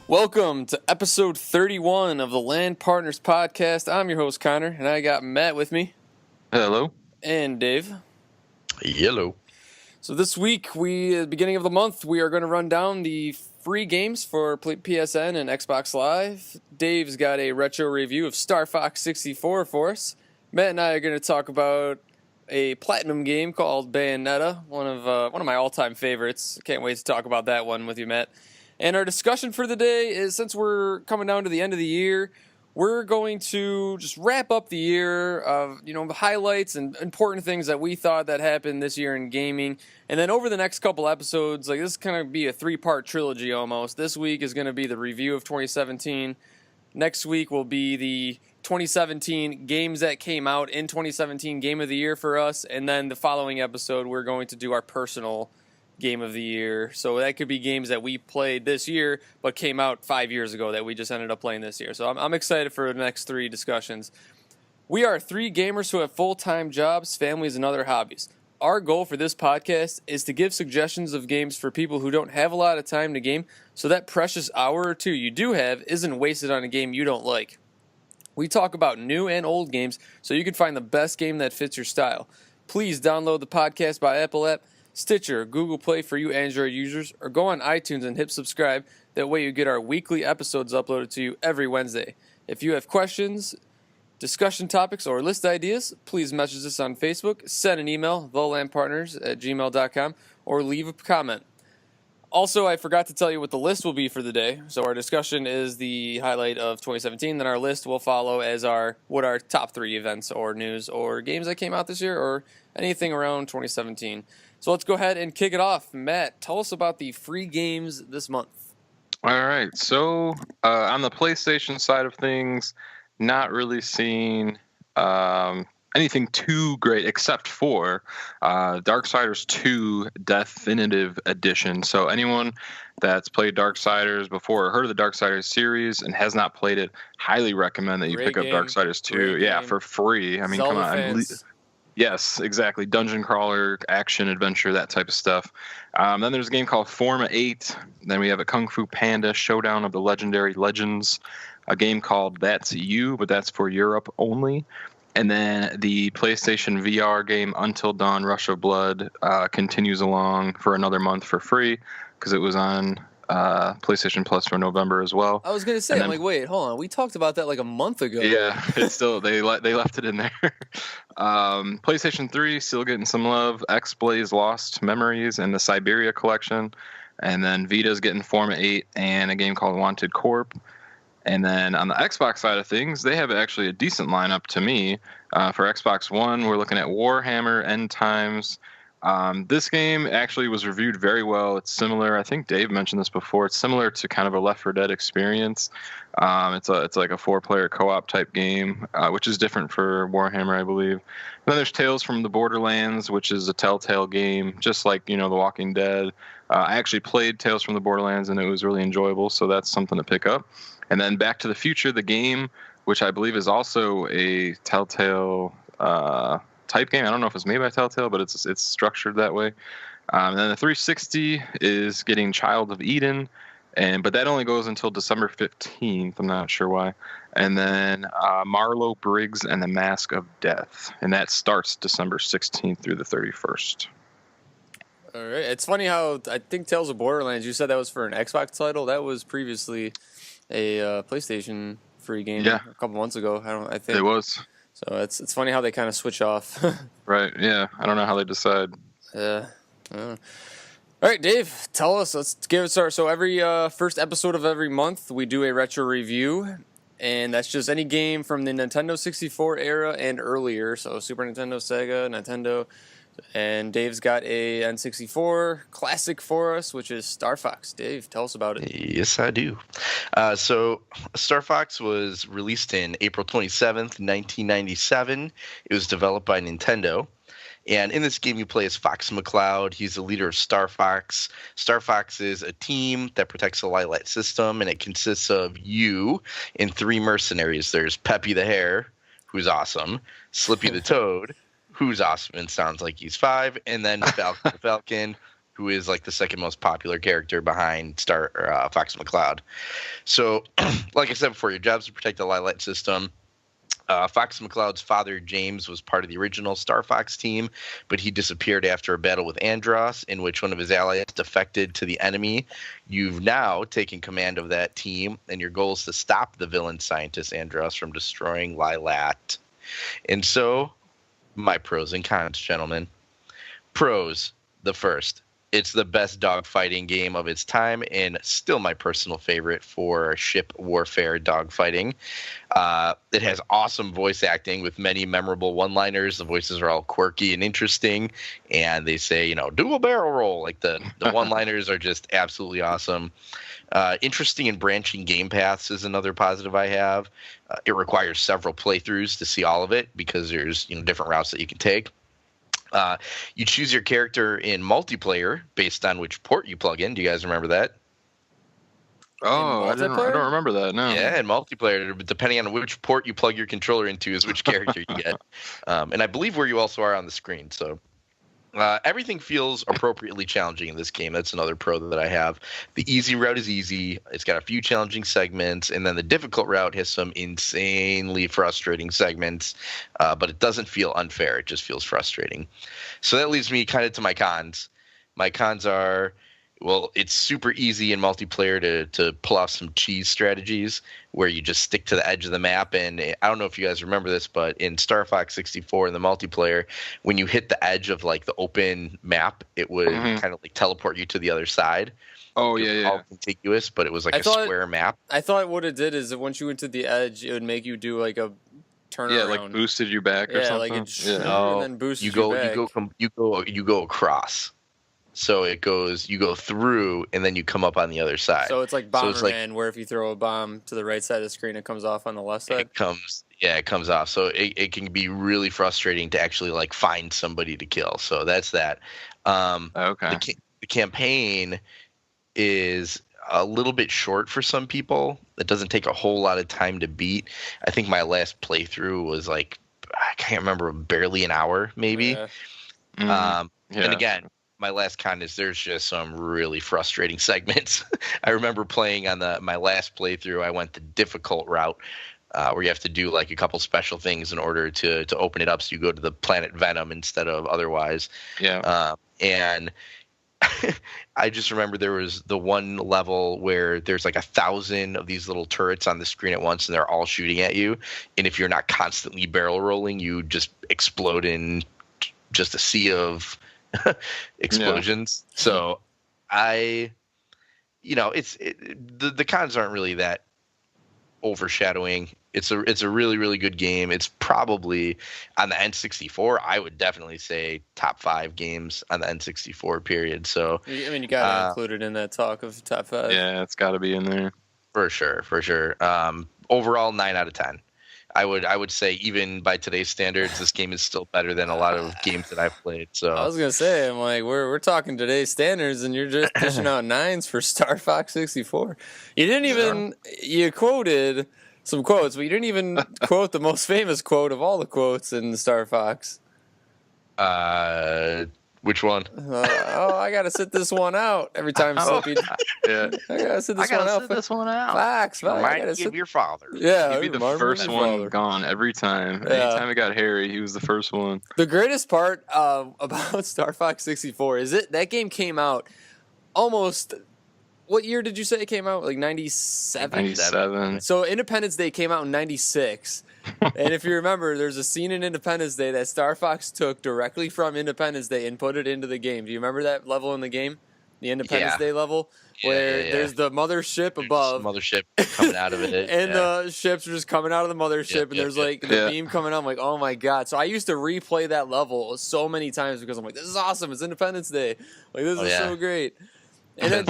Welcome to episode 31 of the LAN Partners Podcast. I'm your host, Connor, and I got Matt with me. Hello. And Dave. Hello. So this week, at the beginning of the month, we are going to run down the free games for PSN and Xbox Live. Dave's got a retro review of Star Fox 64 for us. Matt and I are going to talk about a platinum game called Bayonetta, one of my all-time favorites. Can't wait to talk about that one with you, Matt. And our discussion for the day is, since we're coming down to the end of the year, we're going to just wrap up the year of, the highlights and important things that we thought that happened this year in gaming. And then over the next couple episodes, this is going to be a 3-part trilogy almost. This week is going to be the review of 2017. Next week will be the 2017 games that came out in 2017 Game of the Year for us. And then the following episode, we're going to do our personal Game of the Year. So that could be games that we played this year but came out 5 years ago that we just ended up playing this year. So I'm excited for the next 3 discussions. We are 3 gamers who have full-time jobs, families, and other hobbies. Our goal for this podcast is to give suggestions of games for people who don't have a lot of time to game, so that precious hour or 2 you do have isn't wasted on a game you don't like. We talk about new and old games so you can find the best game that fits your style. Please download the podcast by Apple app, Stitcher, Google Play for you Android users, or go on iTunes and hit subscribe. That way you get our weekly episodes uploaded to you every Wednesday. If you have questions, discussion topics, or list ideas, please message us on Facebook, send an email, thelandpartners@gmail.com, or leave a comment. Also, I forgot to tell you what the list will be for the day. So our discussion is the highlight of 2017. Then our list will follow as our top 3 events or news or games that came out this year or anything around 2017. So let's go ahead and kick it off. Matt, tell us about the free games this month. All right. So on the PlayStation side of things, not really seeing anything too great except for Darksiders 2 Definitive Edition. So anyone that's played Darksiders before or heard of the Darksiders series and has not played it, highly recommend that you pick up Darksiders 2. Yeah, for free. I mean, Zelda come on. fans. Yes, exactly. Dungeon crawler, action, adventure, that type of stuff. Then there's a game called Forma 8. Then we have a Kung Fu Panda Showdown of the Legendary Legends. A game called That's You, but that's for Europe only. And then the PlayStation VR game Until Dawn Rush of Blood continues along for another month for free because it was on PlayStation Plus for November as well. I was going to say, I'm like, wait, hold on. We talked about that like a month ago. Yeah, it's still they left it in there. PlayStation 3 still getting some love. X-Blaze Lost Memories and the Siberia Collection. And then Vita's getting Forma 8 and a game called Wanted Corp. And then on the Xbox side of things, they have actually a decent lineup to me. For Xbox One, we're looking at Warhammer End Times. This game actually was reviewed very well. It's similar. I think Dave mentioned this before. It's similar to kind of a Left 4 Dead experience. It's like a 4-player co-op type game, which is different for Warhammer, I believe. And then there's Tales from the Borderlands, which is a Telltale game, just like The Walking Dead. I actually played Tales from the Borderlands, and it was really enjoyable. So that's something to pick up. And then Back to the Future, the game, which I believe is also a Telltale type game. I don't know if it's made by Telltale, but it's structured that way. And then the 360 is getting Child of Eden, but that only goes until December 15th. I'm not sure why. And then Marlowe Briggs and the Mask of Death, and that starts December 16th through the 31st. All right. It's funny how I think Tales of Borderlands, you said that was for an Xbox title. That was previously a PlayStation free game a couple months ago. I think it was. So it's funny how they kind of switch off. Right, yeah. I don't know how they decide. All right, Dave, tell us. Let's give us so every first episode of every month, we do a retro review. And that's just any game from the Nintendo 64 era and earlier. So Super Nintendo, Sega, Nintendo. And Dave's got a N64 classic for us, which is Star Fox. Dave, tell us about it. Yes, I do. So Star Fox was released in April 27th, 1997. It was developed by Nintendo. And in this game, you play as Fox McCloud. He's the leader of Star Fox. Star Fox is a team that protects the Light system, and it consists of you and 3 mercenaries. There's Peppy the Hare, who's awesome, Slippy the Toad, who's awesome and sounds like he's 5, and then Falcon the Falcon, who is like the second most popular character behind Fox McCloud. So, like I said before, your job is to protect the Lilat system. Fox McCloud's father, James, was part of the original Star Fox team, but he disappeared after a battle with Andros, in which one of his allies defected to the enemy. You've now taken command of that team, and your goal is to stop the villain scientist Andros from destroying Lilat. And so, my pros and cons, gentlemen. Pros, the first. It's the best dogfighting game of its time and still my personal favorite for ship warfare dogfighting. It has awesome voice acting with many memorable one-liners. The voices are all quirky and interesting, and they say, do a barrel roll. Like the one-liners are just absolutely awesome. Interesting and branching game paths is another positive I have. It requires several playthroughs to see all of it because there's different routes that you can take. You choose your character in multiplayer based on which port you plug in. Do you guys remember that? Oh, I don't remember that. No. Yeah, in multiplayer, depending on which port you plug your controller into is which character you get. And I believe where you also are on the screen. So everything feels appropriately challenging in this game. That's another pro that I have. The easy route is easy. It's got a few challenging segments, and then the difficult route has some insanely frustrating segments, but it doesn't feel unfair. It just feels frustrating. So that leads me kind of to my cons. My cons are, well, it's super easy in multiplayer to pull off some cheese strategies where you just stick to the edge of the map. And I don't know if you guys remember this, but in Star Fox 64 in the multiplayer, when you hit the edge of like the open map, it would kind of like teleport you to the other side. Oh, yeah. All contiguous, but it was like square map. I thought what it did is that once you went to the edge, it would make you do like a turnaround. Yeah, like boosted you back or something. And then boosted you back. You go across. So you go through, and then you come up on the other side. So it's like Bomberman, where if you throw a bomb to the right side of the screen, it comes off on the left side? It comes off. So it can be really frustrating to actually like find somebody to kill. So that's that. Okay. The campaign is a little bit short for some people. It doesn't take a whole lot of time to beat. I think my last playthrough was like, I can't remember, barely an hour maybe. Yeah. And again, my last con is there's just some really frustrating segments. I remember playing on my last playthrough, I went the difficult route where you have to do like a couple special things in order to open it up. So you go to the planet Venom instead of otherwise. Yeah. And I just remember there was the one level where there's like 1,000 of these little turrets on the screen at once, and they're all shooting at you. And if you're not constantly barrel rolling, you just explode in just a sea of explosions. Yeah. So the cons aren't really that overshadowing. It's a really, really good game. It's probably on the N64. I would definitely say top 5 games on the N64 period. So I mean, you got to include it in that talk of top 5. Yeah, it's got to be in there for sure. Overall, 9 out of 10. I would say even by today's standards, this game is still better than a lot of games that I've played. So I was gonna say, I'm like, we're talking today's standards, and you're just dishing out 9s for Star Fox 64. You didn't even you quoted some quotes, but you didn't even quote the most famous quote of all the quotes in Star Fox. Which one? I gotta sit this one out every time Slippy. Yeah, I gotta sit this one out. Facts. Might give your father. Yeah, he'd be the first one gone every time. Yeah. Anytime it got hairy, he was the first one. The greatest part about Star Fox 64 is that game came out almost. What year did you say it came out? Like 97? 97. So Independence Day came out in 96. And if you remember, there's a scene in Independence Day that Star Fox took directly from Independence Day and put it into the game. Do you remember that level in the game? The Independence Day level? Where there's the mothership above. There's the mothership coming out of it. And the ships are just coming out of the mothership. And there's like the beam coming out. I'm like, oh my God. So I used to replay that level so many times because I'm like, this is awesome. It's Independence Day. Like, this is so great. And then,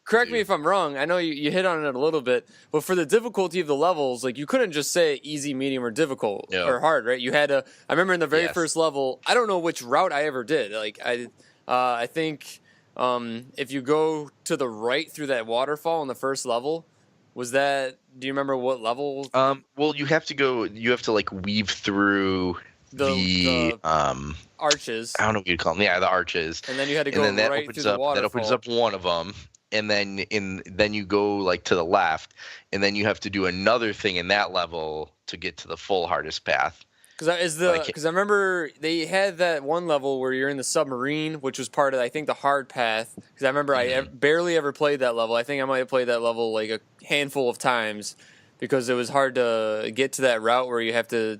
correct me if I'm wrong, I know you hit on it a little bit, but for the difficulty of the levels, like you couldn't just say easy, medium, or difficult or hard, right? You had to. I remember in the very first level, I don't know which route I ever did. Like I think if you go to the right through that waterfall in the first level, was that? Do you remember what level? Well, you have to like weave through the arches. I don't know what you'd call them. Yeah, the arches. And then you had to go right through the waterfall. That opens up one of them, and then you go like to the left, and then you have to do another thing in that level to get to the full hardest path. Because I remember they had that one level where you're in the submarine, which was part of, I think, the hard path. Because I remember I barely ever played that level. I think I might have played that level like a handful of times because it was hard to get to that route where you have to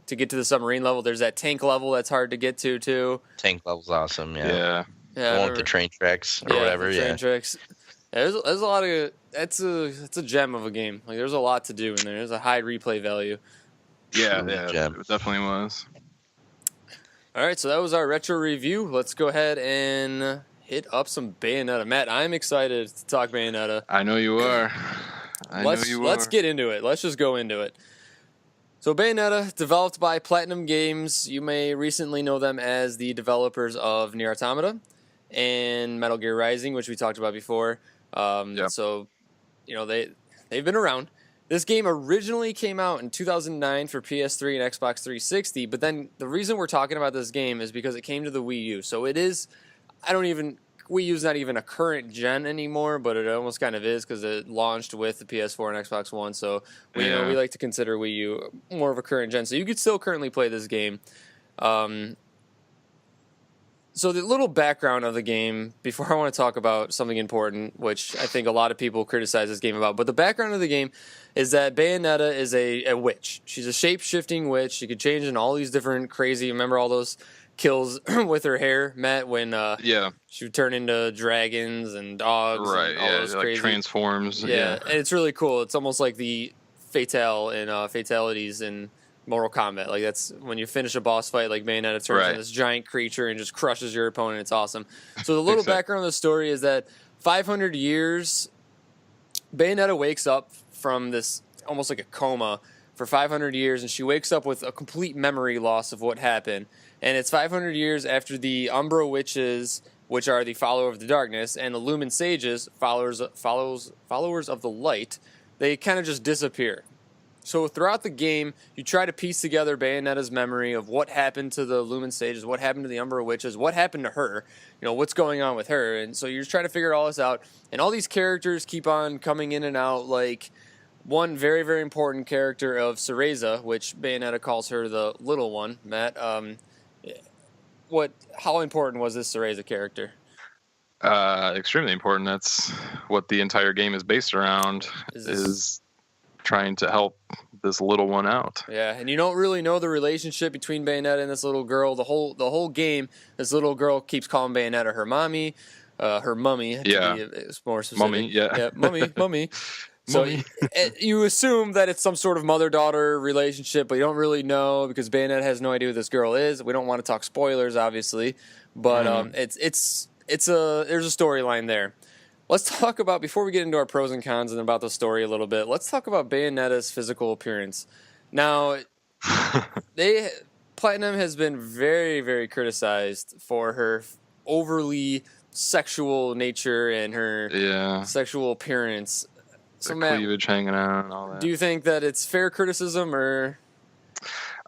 get to the submarine level. There's that tank level that's hard to get to too. Tank level's awesome. Yeah. The one with the train tracks or whatever. Train tracks. There's a lot of it's a gem of a game. Like there's a lot to do in there. There's a high replay value. Yeah, it definitely was. All right, so that was our retro review. Let's go ahead and hit up some Bayonetta. Matt, I'm excited to talk Bayonetta. I know you are. Let's get into it. Let's just go into it. So Bayonetta, developed by Platinum Games. You may recently know them as the developers of Nier Automata and Metal Gear Rising, which we talked about before. So, they've been around. This game originally came out in 2009 for PS3 and Xbox 360, but then the reason we're talking about this game is because it came to the Wii U. So it is, Wii U's not even a current gen anymore, but it almost kind of is because it launched with the PS4 and Xbox One. So we like to consider Wii U more of a current gen. So you could still currently play this game. So the little background of the game, before I want to talk about something important, which I think a lot of people criticize this game about, but the background of the game is that Bayonetta is a witch. She's a shape-shifting witch. She could change in all these different crazy, remember all those kills with her hair, Matt, when she would turn into dragons and dogs and all those crazy... transforms. Yeah, and it's really cool. It's almost like the Fatale and Fatalities in Mortal Kombat. Like that's when you finish a boss fight, like Bayonetta turns into this giant creature and just crushes your opponent. It's awesome. So the little background of the story is that 500 years, Bayonetta wakes up from this almost like a coma for 500 years, and she wakes up with a complete memory loss of what happened. And it's 500 years after the Umbra Witches, which are the follower of the darkness, and the Lumen Sages, followers of the light, they kind of just disappear. So throughout the game, you try to piece together Bayonetta's memory of what happened to the Lumen Sages, what happened to the Umbra Witches, what happened to her, what's going on with her. And so you're trying to figure all this out. And all these characters keep on coming in and out, like one very, very important character of Cereza, which Bayonetta calls her the little one. Matt, how important was this Cereza character? Extremely important. That's what the entire game is based around, is trying to help this little one out. Yeah, and you don't really know the relationship between Bayonetta and this little girl. The whole game, this little girl keeps calling Bayonetta her mommy, her mummy. Yeah, it's more specific. Mummy. Yeah, mummy. So you assume that it's some sort of mother-daughter relationship, but you don't really know because Bayonetta has no idea who this girl is. We don't want to talk spoilers, obviously, but there's a storyline there. Let's talk about, before we get into our pros and cons and about the story a little bit, let's talk about Bayonetta's physical appearance. Now, Platinum has been very, very criticized for her overly sexual nature and her sexual appearance. So Matt, cleavage hanging out and all that. Do you think that it's fair criticism or?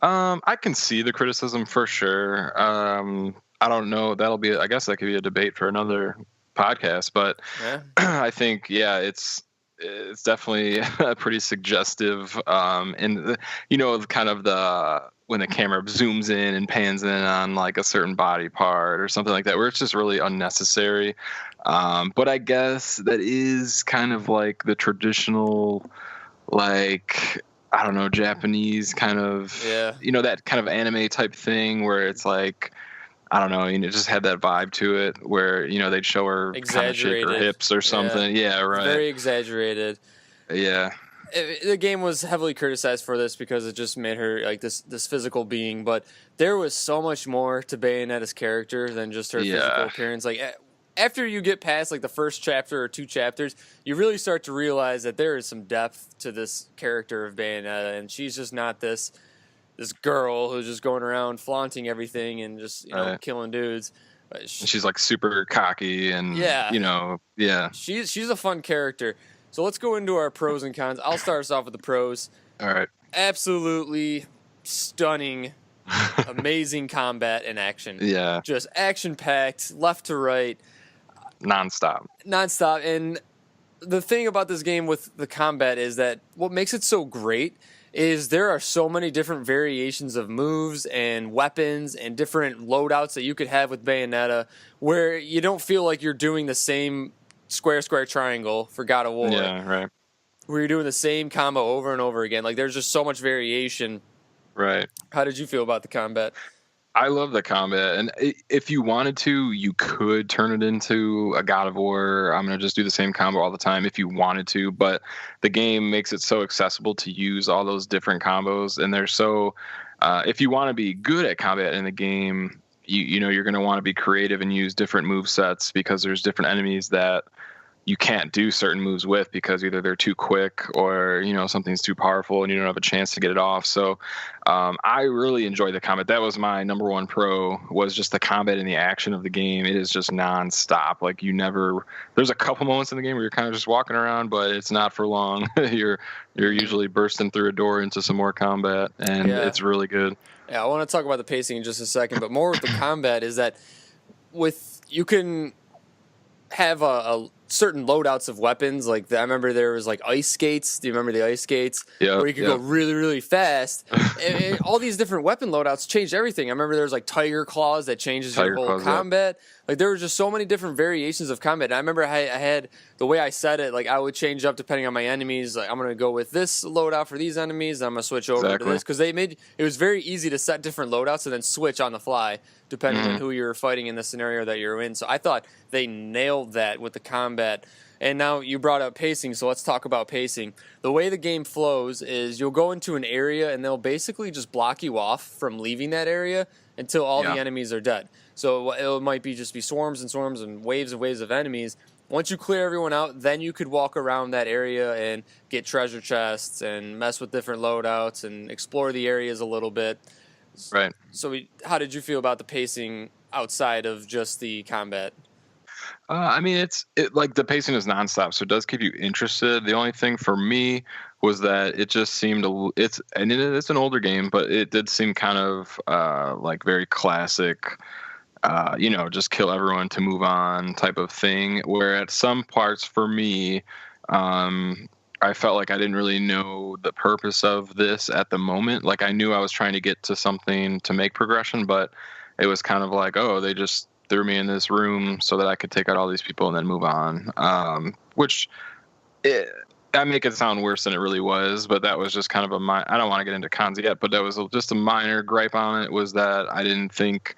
I can see the criticism for sure. I don't know. I guess that could be a debate for another podcast, but I think it's definitely pretty suggestive. And kind of when the camera zooms in and pans in on like a certain body part or something like that, where it's just really unnecessary. But I guess that is kind of like the traditional, like, I don't know, Japanese kind of, that kind of anime type thing where it's like, I don't know, it just had that vibe to it where, they'd show her kind of shake her hips or something. Yeah, right. Very exaggerated. Yeah. The game was heavily criticized for this because it just made her like this physical being, but there was so much more to Bayonetta's character than just her physical appearance. Like after you get past like the first chapter or two chapters, you really start to realize that there is some depth to this character of Bayonetta, and she's just not this girl who's just going around flaunting everything and just killing dudes. She's like super cocky and She's a fun character. So let's go into our pros and cons. I'll start us off with the pros. All right. Absolutely stunning amazing combat and action. Yeah. Just action-packed, left to right. Nonstop. And the thing about this game with the combat is that what makes it so great is there are so many different variations of moves and weapons and different loadouts that you could have with Bayonetta where you don't feel like you're doing the same square, triangle for God of War. Yeah, right. Where you're doing the same combo over and over again. Like, there's just so much variation. Right. How did you feel about the combat? I love the combat, and if you wanted to, you could turn it into a God of War. I'm gonna just do the same combo all the time if you wanted to, but the game makes it so accessible to use all those different combos, and they're so. If you want to be good at combat in the game, you know you're gonna want to be creative and use different move sets because there's different enemies that you can't do certain moves with because either they're too quick or something's too powerful and you don't have a chance to get it off. So I really enjoyed the combat. That was my number one pro, was just the combat and the action of the game. It is just nonstop. Like, there's a couple moments in the game where you're kind of just walking around, but it's not for long. you're usually bursting through a door into some more combat, and it's really good. Yeah, I want to talk about the pacing in just a second, but more with the combat is that you can have a certain loadouts of weapons. Like, I remember there was like ice skates. Do you remember the ice skates? Yeah. Where you could go really, really fast. and all these different weapon loadouts changed everything. I remember there was like tiger claws that changes your whole combat. Like, there were just so many different variations of combat. And I remember I had the way I said it. Like, I would change up depending on my enemies. Like, I'm gonna go with this loadout for these enemies. And I'm gonna switch over to this because it was very easy to set different loadouts and then switch on the fly depending on who you're fighting in the scenario that you're in. So I thought they nailed that with the combat. And now you brought up pacing, so let's talk about pacing. The way the game flows is you'll go into an area and they'll basically just block you off from leaving that area until all the enemies are dead. So it might be swarms and swarms and waves of enemies. Once you clear everyone out, then you could walk around that area and get treasure chests and mess with different loadouts and explore the areas a little bit. Right. So how did you feel about the pacing outside of just the combat? I mean, like the pacing is nonstop, so it does keep you interested. The only thing for me was that it just seemed it's an older game, but it did seem kind of like very classic. Just kill everyone to move on type of thing. Where at some parts for me, I felt like I didn't really know the purpose of this at the moment. Like, I knew I was trying to get to something to make progression, but it was kind of like, oh, they just threw me in this room so that I could take out all these people and then move on. I make it sound worse than it really was, but that was just kind of I don't want to get into cons yet, but that was just a minor gripe on it, was that I didn't think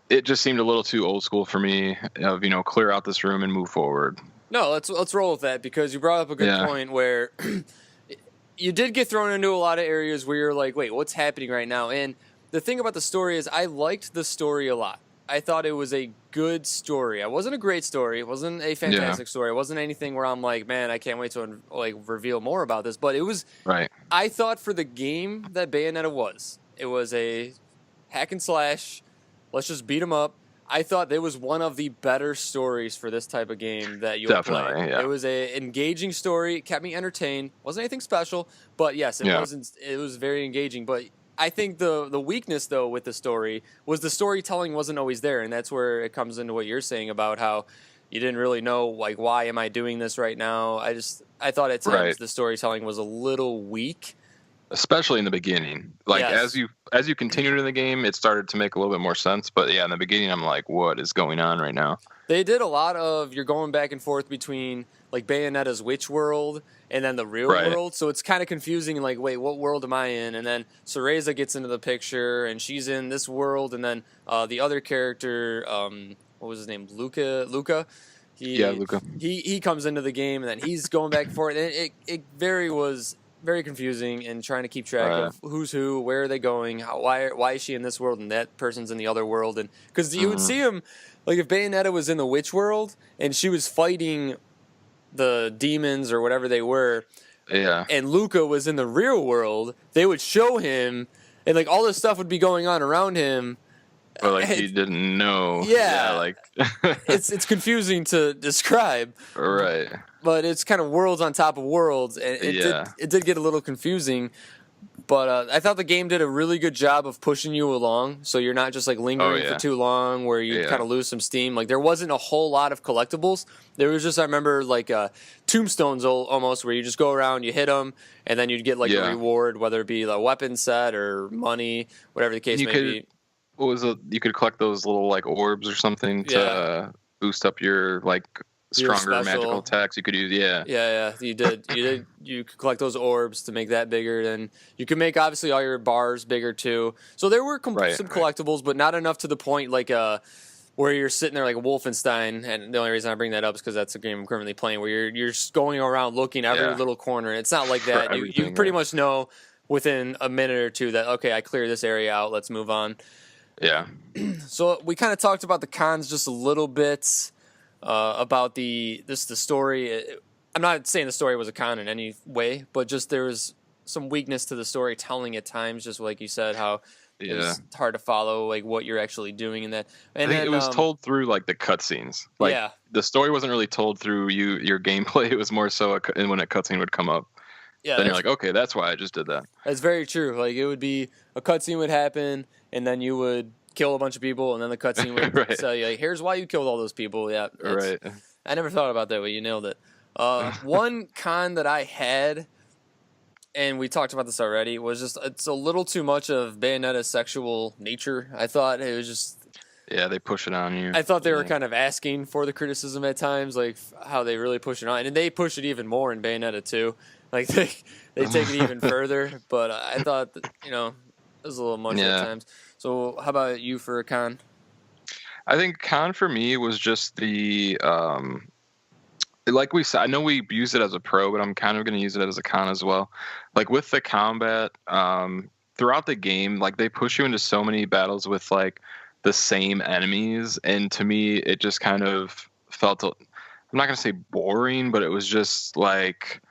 it just seemed a little too old school for me of, clear out this room and move forward. No, let's roll with that, because you brought up a good point where you did get thrown into a lot of areas where you're like, wait, what's happening right now? And the thing about the story is I liked the story a lot. I thought it was a good story. It wasn't a great story. It wasn't a fantastic story. It wasn't anything where I'm like, man, I can't wait to reveal more about this. But it was right. I thought for the game that Bayonetta it was a hack and slash. Let's just beat them up. I thought it was one of the better stories for this type of game that you'll play. Yeah. It was a engaging story. It kept me entertained. Wasn't anything special, but yes, it wasn't. It was very engaging. But I think the weakness, though, with the story was the storytelling wasn't always there, and that's where it comes into what you're saying about how you didn't really know, like, why am I doing this right now? I thought at times the storytelling was a little weak. Especially in the beginning. Like, as you continued in the game, it started to make a little bit more sense. But yeah, in the beginning, I'm like, what is going on right now? They did a lot of, you're going back and forth between, like, Bayonetta's witch world and then the real world. So it's kind of confusing, like, wait, what world am I in? And then Cereza gets into the picture, and she's in this world. And then the other character, what was his name? Luca? Luca. He comes into the game, and then he's going back and forth. And it was very confusing, and trying to keep track of who's who, where are they going, why is she in this world and that person's in the other world. And because you would see him, like, if Bayonetta was in the witch world and she was fighting the demons or whatever they were, and Luca was in the real world, they would show him, and like all this stuff would be going on around him. But like he didn't know. Like it's confusing to describe. Right. But it's kind of worlds on top of worlds, and it did get a little confusing. But I thought the game did a really good job of pushing you along, so you're not just like lingering for too long where you kind of lose some steam. Like there wasn't a whole lot of collectibles. There was just, I remember, like tombstones almost, where you just go around, you hit them, and then you'd get like a reward, whether it be the weapon set or money, whatever the case may be. What was it? You could collect those little like orbs or something to boost up your like stronger magical attacks. You could use you did you could collect those orbs to make that bigger, and you could make obviously all your bars bigger too. So there were some collectibles, but not enough to the point like where you're sitting there like a Wolfenstein. And the only reason I bring that up is because that's a game I'm currently playing, where you're just going around looking every little corner. It's not like that. You pretty much know within a minute or two that, okay, I cleared this area out, let's move on. Yeah. So we kind of talked about the cons just a little bit. About the story. I'm not saying the story was a con in any way, but just there was some weakness to the storytelling at times, just like you said, how it was hard to follow like what you're actually doing in that. And I think it was told through like the cutscenes. Like the story wasn't really told through your gameplay. It was more so when a cutscene would come up. Yeah, then you're like, okay, that's why I just did that. That's very true. Like it would be a cutscene would happen, and then you would kill a bunch of people, and then the cutscene would tell you, like, here's why you killed all those people. Yeah, right. I never thought about that, but you nailed it. One con that I had, and we talked about this already, was just it's a little too much of Bayonetta's sexual nature. I thought it was just... Yeah, they push it on you. I thought they were kind of asking for the criticism at times, like how they really push it on. And they push it even more in Bayonetta too. Like they take it even further. But I thought that, it was a little much at times. So how about you for a con? I think con for me was just the like we said, I know we use it as a pro, but I'm kind of going to use it as a con as well. Like with the combat, throughout the game, like they push you into so many battles with like the same enemies, and to me it just kind of felt, I'm not going to say boring, but it was just like,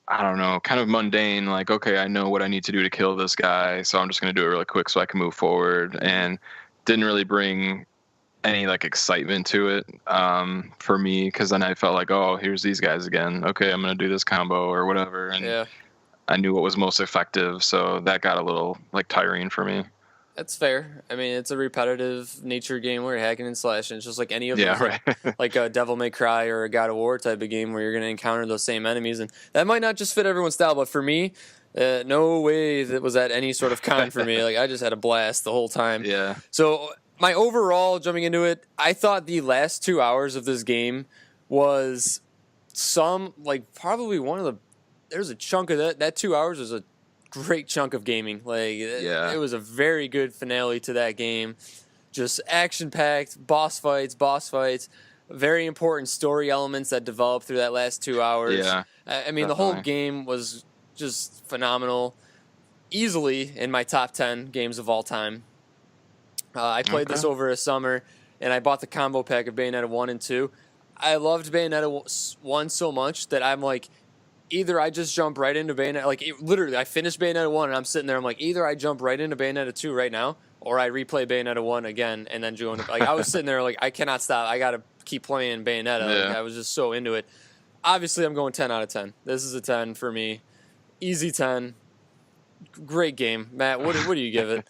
I don't know, kind of mundane. Like, okay, I know what I need to do to kill this guy, so I'm just going to do it really quick so I can move forward, and didn't really bring any like excitement to it for me, because then I felt like, oh, here's these guys again, okay, I'm going to do this combo or whatever, and I knew what was most effective, so that got a little like tiring for me. That's fair. I mean, it's a repetitive nature game where you're hacking and slashing. It's just like any of those, like a Devil May Cry or a God of War type of game where you're going to encounter those same enemies. And that might not just fit everyone's style, but for me, no way that was at any sort of con for me. Like, I just had a blast the whole time. Yeah. So my overall, jumping into it, I thought the last 2 hours of this game was probably one of the, there's a chunk of that 2 hours was a great chunk of gaming. Like it was a very good finale to that game. Just action-packed, boss fights, very important story elements that developed through that last 2 hours. Yeah, I mean, the whole game was just phenomenal. Easily in my top 10 games of all time. I played this over a summer, and I bought the combo pack of Bayonetta 1 and 2. I loved Bayonetta 1 so much that I'm like, either I just jump right into Bayonetta, like literally I finished Bayonetta 1 and I'm sitting there, I'm like, either I jump right into Bayonetta 2 right now, or I replay Bayonetta 1 again and then join. Like I was sitting there like, I cannot stop. I got to keep playing Bayonetta. Like, I was just so into it. Obviously, I'm going 10 out of 10. This is a 10 for me. Easy 10. Great game. Matt, what do you give it?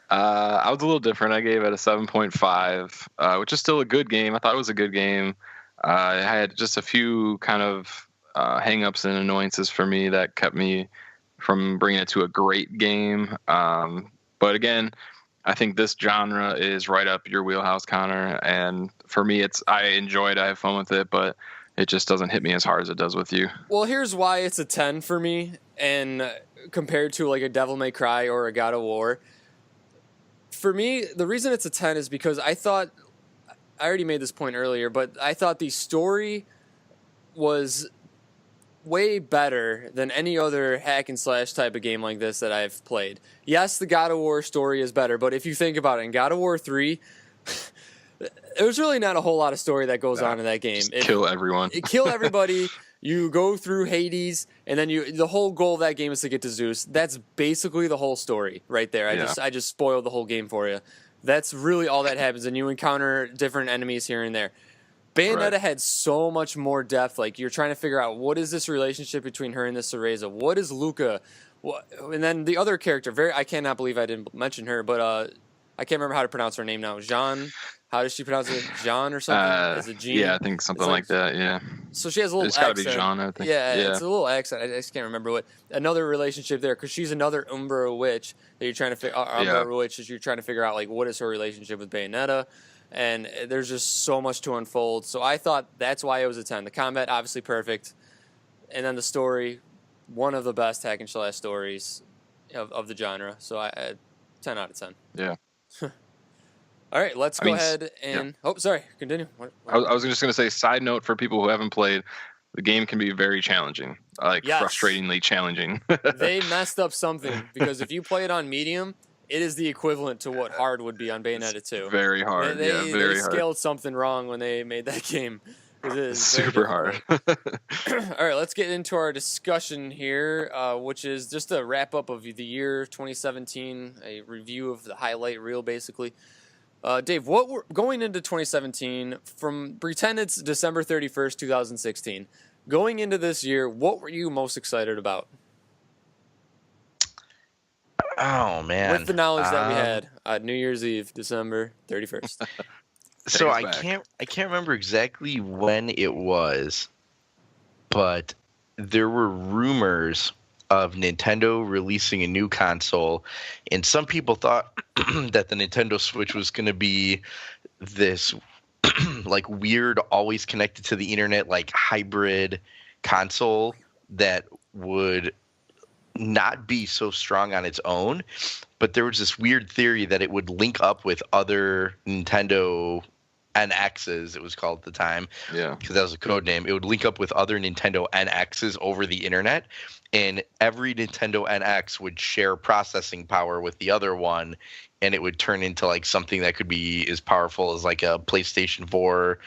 I was a little different. I gave it a 7.5, which is still a good game. I thought it was a good game. I had just a few kind of hang-ups and annoyances for me that kept me from bringing it to a great game. But again, I think this genre is right up your wheelhouse, Connor. And for me, I enjoy it. I have fun with it, but it just doesn't hit me as hard as it does with you. Well, here's why it's a 10 for me, and compared to like a Devil May Cry or a God of War. For me, the reason it's a 10 is because I already made this point earlier, but I thought the story was way better than any other hack and slash type of game like this that I've played. Yes, the God of War story is better, but if you think about it, in God of War 3, there's really not a whole lot of story that goes on in that game. Kill everyone. Kill everybody. You go through Hades, and then the whole goal of that game is to get to Zeus. That's basically the whole story right there. I just spoiled the whole game for you. That's really all that happens, and you encounter different enemies here and there. Bayonetta had so much more depth. Like, you're trying to figure out, what is this relationship between her and this Cereza? What is Luca? And then the other character, I cannot believe I didn't mention her, but I can't remember how to pronounce her name now. Jean, how does she pronounce it? Jean or something? Is it Jean? Yeah, I think something like that. Yeah. So she has a little It's accent. got to be Jean, I think. Yeah, it's a little accent. I just can't remember what. Another relationship there, because she's another Umbra witch that you're trying to figure. Umbra witch is you're trying to figure out like what is her relationship with Bayonetta, and there's just so much to unfold. So I thought that's why it was a 10. The combat obviously perfect, and then the story, one of the best hack and slash stories of the genre. So I 10 out of 10. Yeah. All right, let's go ahead and... Yeah. Oh, sorry. Continue. I was just going to say, side note for people who haven't played, the game can be very challenging, frustratingly challenging. They messed up something, because if you play it on medium, it is the equivalent to what hard would be on Bayonetta 2. Very hard, They scaled something wrong when they made that game. It is super hard. All right, let's get into our discussion here, which is just a wrap-up of the year 2017, a review of the highlight reel, basically. Dave, going into 2017, pretend it's December 31st, 2016. Going into this year, what were you most excited about? Oh, man. With the knowledge that we had New Year's Eve, December 31st. So I can't remember exactly when it was, but there were rumors of Nintendo releasing a new console, and some people thought that the Nintendo Switch was going to be this like weird, always connected to the internet, like hybrid console that would not be so strong on its own. But there was this weird theory that it would link up with other Nintendo NXs, it was called at the time. Yeah. Because that was a code name. It would link up with other Nintendo NXs over the internet, and every Nintendo NX would share processing power with the other one, and it would turn into like something that could be as powerful as like a PlayStation 4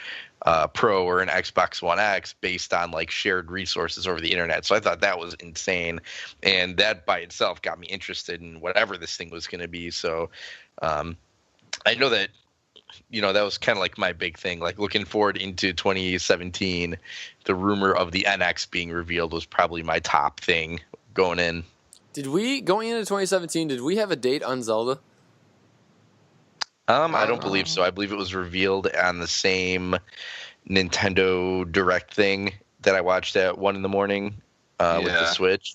Pro or an Xbox One X based on like shared resources over the internet. So I thought that was insane, and that by itself got me interested in whatever this thing was going to be. So I know that, you know, that was kind of like my big thing. Like looking forward into 2017, the rumor of the NX being revealed was probably my top thing going in. Going into 2017, did we have a date on Zelda? I don't believe so. I believe it was revealed on the same Nintendo Direct thing that I watched at 1 a.m. With the Switch.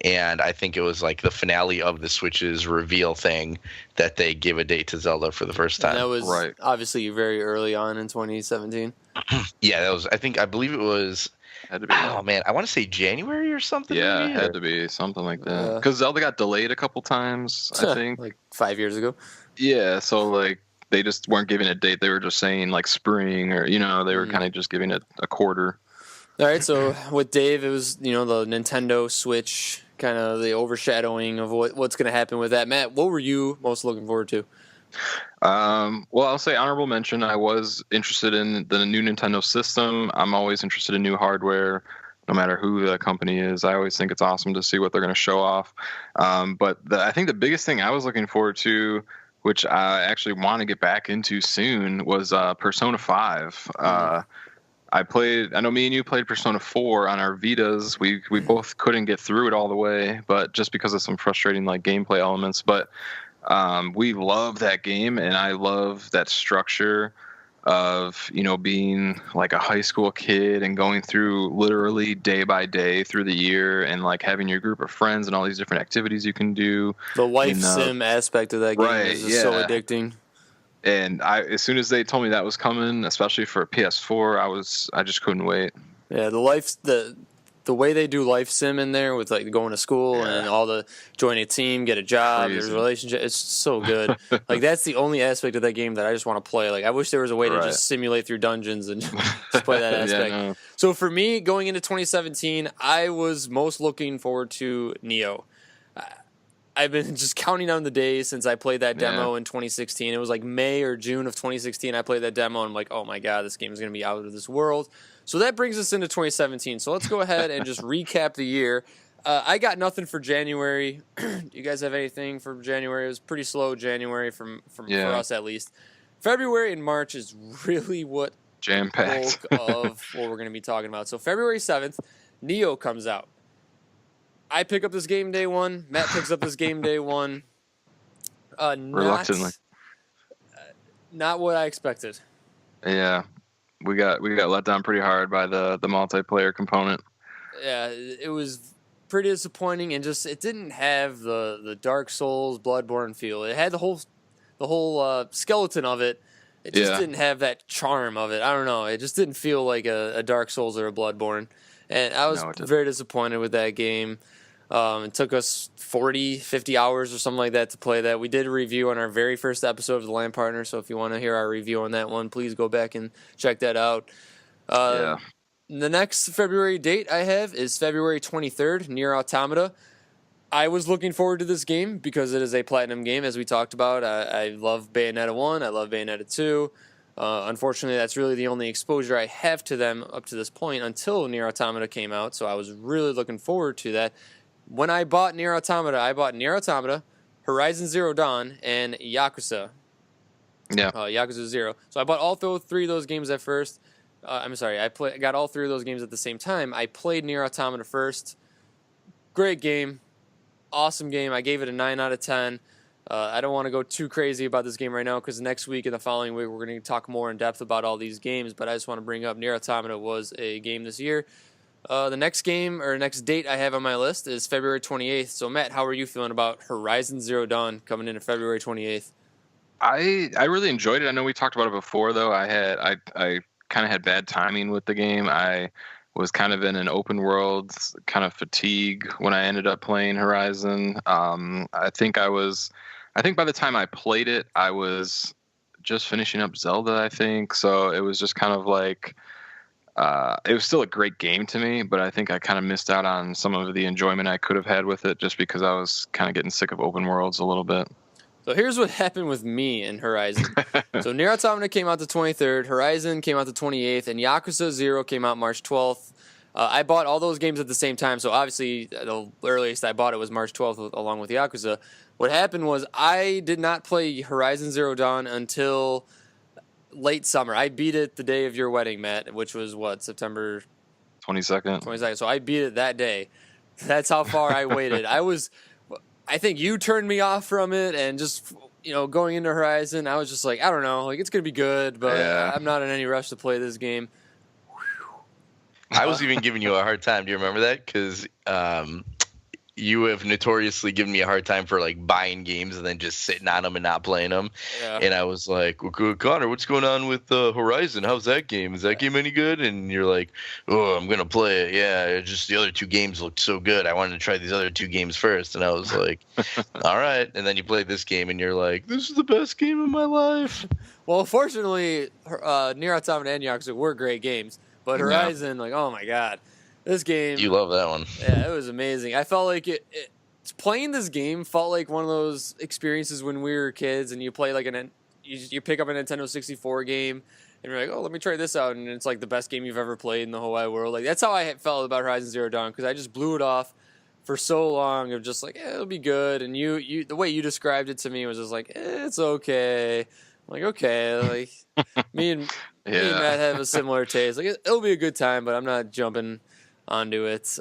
And I think it was like the finale of the Switch's reveal thing that they give a date to Zelda for the first time. And that was obviously very early on in 2017. Yeah, that was. I believe it was. Had to be. Oh man, I want to say January or something. Yeah, maybe, it had to be something like that. Because Zelda got delayed a couple times, I think. Like 5 years ago. Yeah, so like they just weren't giving a date. They were just saying like spring, or they were kind of just giving it a quarter. All right, so with Dave, it was the Nintendo Switch, kind of the overshadowing of what's going to happen with that. Matt, what were you most looking forward to? Well, I'll say honorable mention. I was interested in the new Nintendo system. I'm always interested in new hardware, no matter who the company is. I always think it's awesome to see what they're going to show off. But I think the biggest thing I was looking forward to, which I actually want to get back into soon, was Persona 5. I know me and you played Persona 4 on our Vitas. We both couldn't get through it all the way, but just because of some frustrating like gameplay elements. But we love that game, and I love that structure of being like a high school kid and going through literally day by day through the year, and like having your group of friends and all these different activities you can do. The life sim aspect of that game is just so addicting. And as soon as they told me that was coming, especially for a PS4, I just couldn't wait. Yeah, the way they do life sim in there with like going to school and all the join a team, get a job, there's a relationship. It's so good. Like that's the only aspect of that game that I just want to play. Like I wish there was a way to just simulate through dungeons and just play that aspect. So for me, going into 2017, I was most looking forward to Neo. I've been just counting down the days since I played that demo in 2016. It was like May or June of 2016. I played that demo, and I'm like, oh my god, this game is going to be out of this world. So that brings us into 2017. So let's go ahead and just recap the year. I got nothing for January. Do you guys have anything for January? It was pretty slow January for us at least. February and March is really what jam-packed bulk of what we're going to be talking about. So February 7th, Neo comes out. I pick up this game day one. Matt picks up this game day one. Reluctantly. Not what I expected. Yeah, we got let down pretty hard by the multiplayer component. Yeah, it was pretty disappointing, and just it didn't have the Dark Souls Bloodborne feel. It had the whole skeleton of it. It just didn't have that charm of it. I don't know. It just didn't feel like a Dark Souls or a Bloodborne, and I was very disappointed with that game. It took us 40, 50 hours or something like that to play that. We did a review on our very first episode of the LAN Partners, so if you want to hear our review on that one, please go back and check that out. The next February date I have is February 23rd, Nier Automata. I was looking forward to this game because it is a platinum game, as we talked about. I love Bayonetta 1, I love Bayonetta 2. Unfortunately, that's really the only exposure I have to them up to this point until Nier Automata came out, so I was really looking forward to that. When I bought Nier Automata, Horizon Zero Dawn, and Yakuza. Yeah. Yakuza 0. So I bought all three of those games at first. I got all three of those games at the same time. I played Nier Automata first. Great game. Awesome game. I gave it a 9 out of 10. I don't want to go too crazy about this game right now because next week and the following week we're going to talk more in depth about all these games, but I just want to bring up Nier Automata was a game this year. The next date I have on my list is February 28th. So, Matt, how are you feeling about Horizon Zero Dawn coming into February 28th? I really enjoyed it. I know we talked about it before, though. I kind of had bad timing with the game. I was kind of in an open world kind of fatigue when I ended up playing Horizon. I think by the time I played it, I was just finishing up Zelda, I think. So it was just kind of like... it was still a great game to me, but I think I kind of missed out on some of the enjoyment I could have had with it just because I was kind of getting sick of open worlds a little bit. So here's what happened with me in Horizon. So Nier Automata came out the 23rd, Horizon came out the 28th, and Yakuza 0 came out March 12th. I bought all those games at the same time, so obviously the earliest I bought it was March 12th along with Yakuza. What happened was I did not play Horizon Zero Dawn until... late summer. I beat it the day of your wedding, Matt, which was September 22nd. So I beat it that day. That's how far I waited. I think you turned me off from it, and just going into Horizon, I was just like, I don't know, like it's gonna be good, but I'm not in any rush to play this game. I was even giving you a hard time. Do you remember that? Because you have notoriously given me a hard time for like buying games and then just sitting on them and not playing them. Yeah. And I was like, well, Connor, what's going on with Horizon? How's that game? Is that game any good? And you're like, oh, I'm going to play it. Yeah, just the other two games looked so good. I wanted to try these other two games first. And I was like, all right. And then you played this game and you're like, this is the best game of my life. Well, fortunately, Nier Automata and Yakuza were great games. But Horizon, like, oh my God. This game... You love that one. Yeah, it was amazing. I felt like playing this game felt like one of those experiences when we were kids and you play like you pick up a Nintendo 64 game and you're like, oh, let me try this out, and it's like the best game you've ever played in the whole wide world. Like that's how I felt about Horizon Zero Dawn, because I just blew it off for so long of just like, it'll be good. And you the way you described it to me was just like, it's okay. I'm like, okay, like me and Matt have a similar taste. Like it'll be a good time, but I'm not jumping onto it.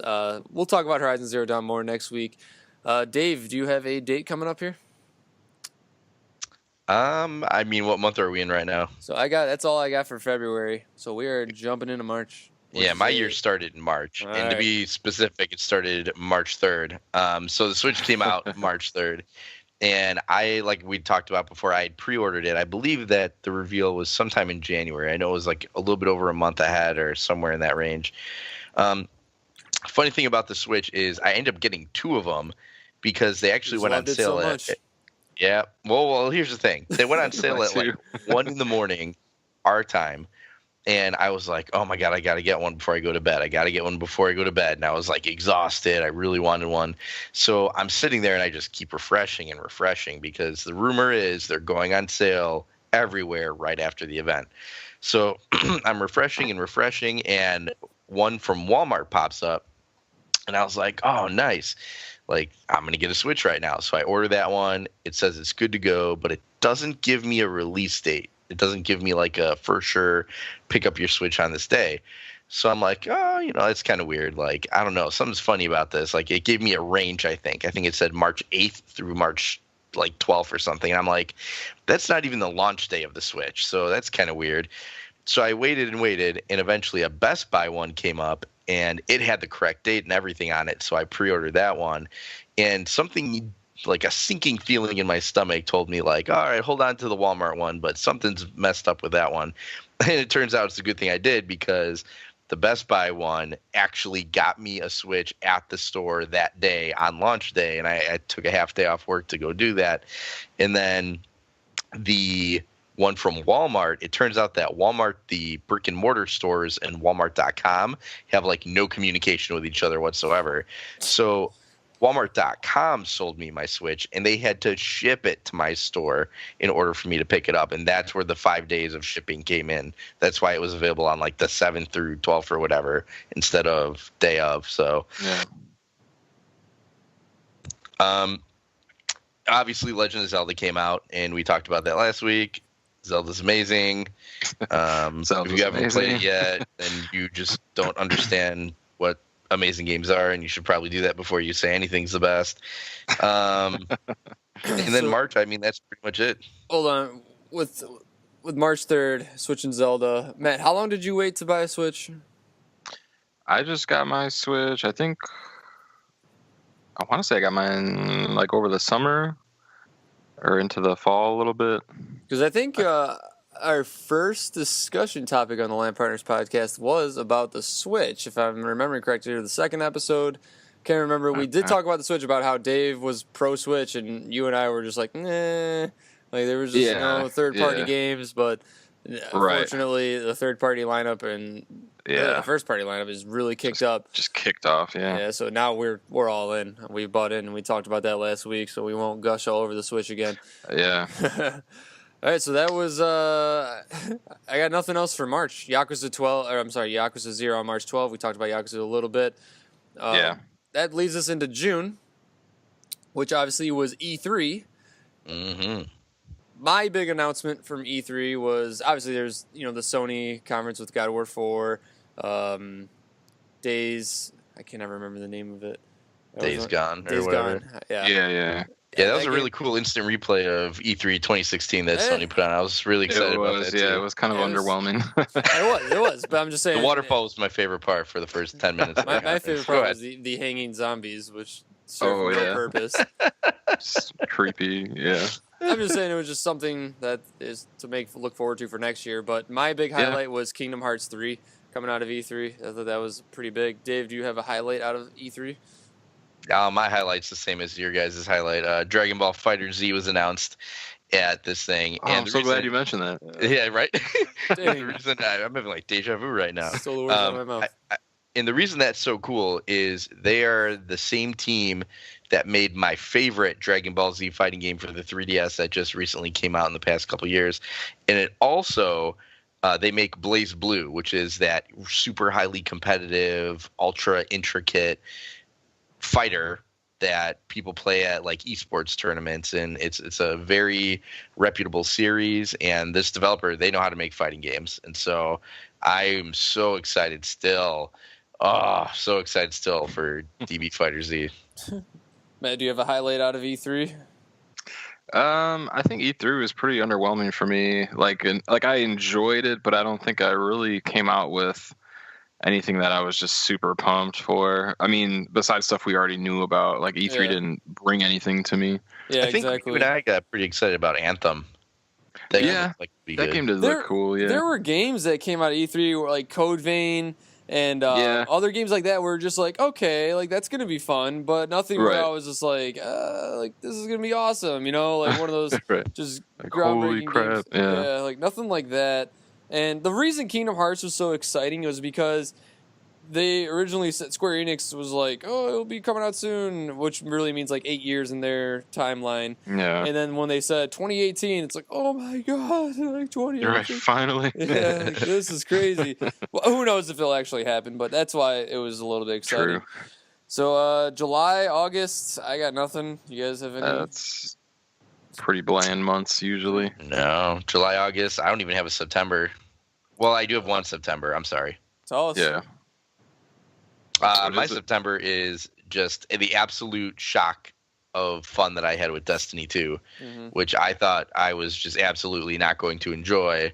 We'll talk about Horizon Zero Dawn more next week. Dave, do you have a date coming up here? I mean, what month are we in right now? So that's all I got for February. So we are jumping into March. Yeah, my year started in March. All and right. To be specific, it started March 3rd. So the Switch came out March 3rd. And like we talked about before, I had pre-ordered it. I believe that the reveal was sometime in January. I know it was like a little bit over a month ahead or somewhere in that range. Funny thing about the Switch is I ended up getting two of them because they actually went on sale yeah. Well, here's the thing. They went on sale at like 1 a.m. our time. And I was like, oh my God, I got to get one before I go to bed. And I was like exhausted. I really wanted one. So I'm sitting there and I just keep refreshing because the rumor is they're going on sale everywhere right after the event. So I'm refreshing and one from Walmart pops up. And I was like, oh, nice. Like, I'm going to get a Switch right now. So I order that one. It says it's good to go, but it doesn't give me a release date. It doesn't give me like a for sure pick up your Switch on this day. So I'm like, oh, it's kind of weird. Like, I don't know. Something's funny about this. Like, it gave me a range, I think. I think it said March 8th through March, 12th or something. And I'm like, that's not even the launch day of the Switch. So that's kind of weird. So I waited and waited, and eventually a Best Buy one came up, and it had the correct date and everything on it. So I pre-ordered that one. And something like a sinking feeling in my stomach told me, like, all right, hold on to the Walmart one, but something's messed up with that one. And it turns out it's a good thing I did, because the Best Buy one actually got me a Switch at the store that day on launch day, and I took a half day off work to go do that. And then the one from Walmart, it turns out that Walmart, the brick and mortar stores and Walmart.com have like no communication with each other whatsoever. So Walmart.com sold me my Switch, and they had to ship it to my store in order for me to pick it up. And that's where the 5 days of shipping came in. That's why it was available on like the 7th through 12th or whatever instead of day of. So, Yeah. Obviously, Legend of Zelda came out, and we talked about that last week. Zelda's amazing. If you haven't played it yet, then you just don't understand what amazing games are, and you should probably do that before you say anything's the best. And then March, I mean, that's pretty much it. Hold on. With March 3rd, switching Zelda. Matt, how long did you wait to buy a Switch? I just got my Switch. I think I want to say I got mine like over the summer or into the fall a little bit. Because I think our first discussion topic on the LAN Partners podcast was about the Switch, if I'm remembering correctly, or the second episode. Can't remember. We did talk about the Switch, about how Dave was pro Switch, and you and I were just like, nah. Like, there was just third-party games, but unfortunately, the third-party lineup and the first-party lineup is really kicked up. Just kicked off, yeah. Yeah, so now we're all in. We bought in, and we talked about that last week, so we won't gush all over the Switch again. Yeah. All right, so that was I got nothing else for March. Yakuza 0 on March 12th. We talked about Yakuza a little bit. That leads us into June, which obviously was E3. Mm-hmm. My big announcement from E3 was, obviously there's, the Sony conference with God of War 4, Days, I can never remember the name of it. Days Gone or whatever. Gone. Yeah, that was a really cool instant replay of E3 2016 that Sony put on. I was really excited about that, too. Yeah, it was kind of underwhelming. It was, but I'm just saying. The waterfall was my favorite part for the first 10 minutes. My favorite part was the hanging zombies, which served no purpose. Just creepy, yeah. I'm just saying it was just something that is to look forward to for next year. But my big highlight was Kingdom Hearts 3 coming out of E3. I thought that was pretty big. Dave, do you have a highlight out of E3? My highlight's the same as your guys' highlight. Dragon Ball Fighter Z was announced at this thing. Oh, I'm so glad you mentioned that. Yeah, right? The reason I'm having like deja vu right now. Stole the words out of my mouth. And the reason that's so cool is they are the same team that made my favorite Dragon Ball Z fighting game for the 3DS that just recently came out in the past couple years. And it also, they make Blaze Blue, which is that super highly competitive, ultra intricate fighter that people play at like esports tournaments, and it's a very reputable series. And this developer, they know how to make fighting games, and so I'm so excited still. So excited still for DB Fighter Z. Matt, do you have a highlight out of E3? I think E3 was pretty underwhelming for me. Like I enjoyed it, but I don't think I really came out with anything that I was just super pumped for. I mean, besides stuff we already knew about, like E3 didn't bring anything to me. Yeah, I think you and I got pretty excited about Anthem. That game did look cool. Yeah, there were games that came out of E3 like Code Vein and other games like that were just like, okay, like that's gonna be fun, but nothing where I was just like this is gonna be awesome, like one of those just like, groundbreaking holy crap, games. Yeah, like nothing like that. And the reason Kingdom Hearts was so exciting was because they originally said, Square Enix was like, oh, it'll be coming out soon, which really means like 8 years in their timeline. Yeah. And then when they said 2018, it's like, oh my God, like 2018. You're right, finally. Yeah, like, this is crazy. Well, who knows if it'll actually happen, but that's why it was a little bit exciting. True. So July, August, I got nothing. You guys have any? That's pretty bland months usually. No, July, August. I don't even have a September. Well, I do have one September. I'm sorry. Tell us. Yeah. My September is just the absolute shock of fun that I had with Destiny 2, which I thought I was just absolutely not going to enjoy.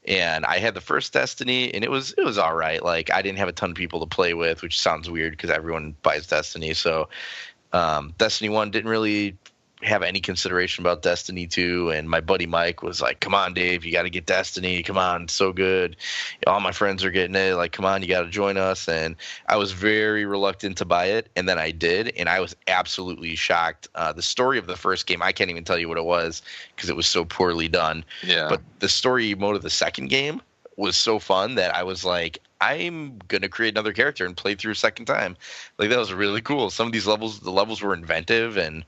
And I had the first Destiny, and it was all right. Like, I didn't have a ton of people to play with, which sounds weird because everyone buys Destiny. So Destiny 1 didn't really have any consideration about Destiny 2, and my buddy Mike was like, come on, Dave, you got to get Destiny. Come on, it's so good. All my friends are getting it. Like, come on, you got to join us. And I was very reluctant to buy it, and then I did, and I was absolutely shocked. The story of the first game, I can't even tell you what it was because it was so poorly done. Yeah. But the story mode of the second game was so fun that I was like, I'm going to create another character and play through a second time. Like, that was really cool. Some of these levels, the levels were inventive, and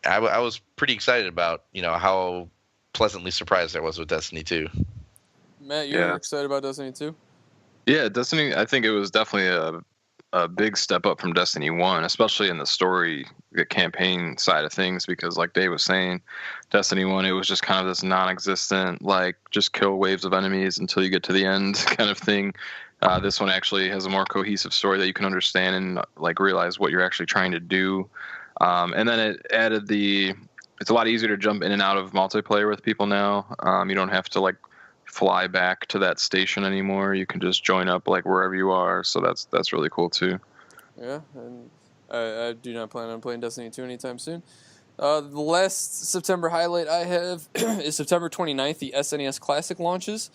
I was pretty excited about, how pleasantly surprised I was with Destiny 2. Matt, you're excited about Destiny 2? Yeah, Destiny, I think it was definitely a big step up from Destiny 1, especially in the story, the campaign side of things, because like Dave was saying, Destiny 1, it was just kind of this non-existent, like, just kill waves of enemies until you get to the end kind of thing. This one actually has a more cohesive story that you can understand and, like, realize what you're actually trying to do. And then it added it's a lot easier to jump in and out of multiplayer with people now. You don't have to, like, fly back to that station anymore. You can just join up, like, wherever you are. So that's really cool too. Yeah, and I do not plan on playing Destiny 2 anytime soon. The last September highlight I have is September 29th, the SNES Classic launches.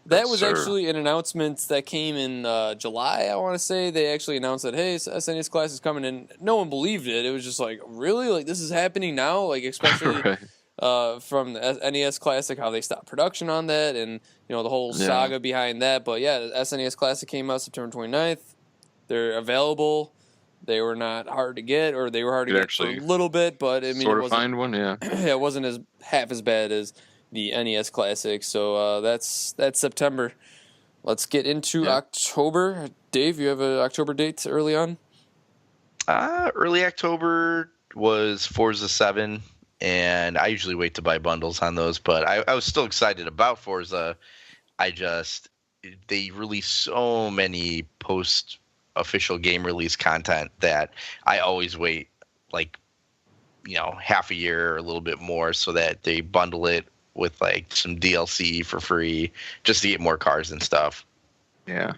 That was actually an announcement that came in July, I want to say. They actually announced that, hey, SNES Classic is coming, and no one believed it. It was just like, really? Like, this is happening now? Like, especially from the NES Classic, how they stopped production on that, and, the whole saga behind that. But, yeah, the SNES Classic came out September 29th. They're available. They were not hard to get, or they were hard to get for a little bit, but, I mean, it wasn't, find one, yeah. It wasn't half as bad as the NES Classic. So that's September. Let's get into October. Dave, you have an October date early on? Early October was Forza 7, and I usually wait to buy bundles on those, but I was still excited about Forza. They release so many post-official game release content that I always wait, like, half a year or a little bit more so that they bundle it with, like, some DLC for free just to get more cars and stuff. Yeah.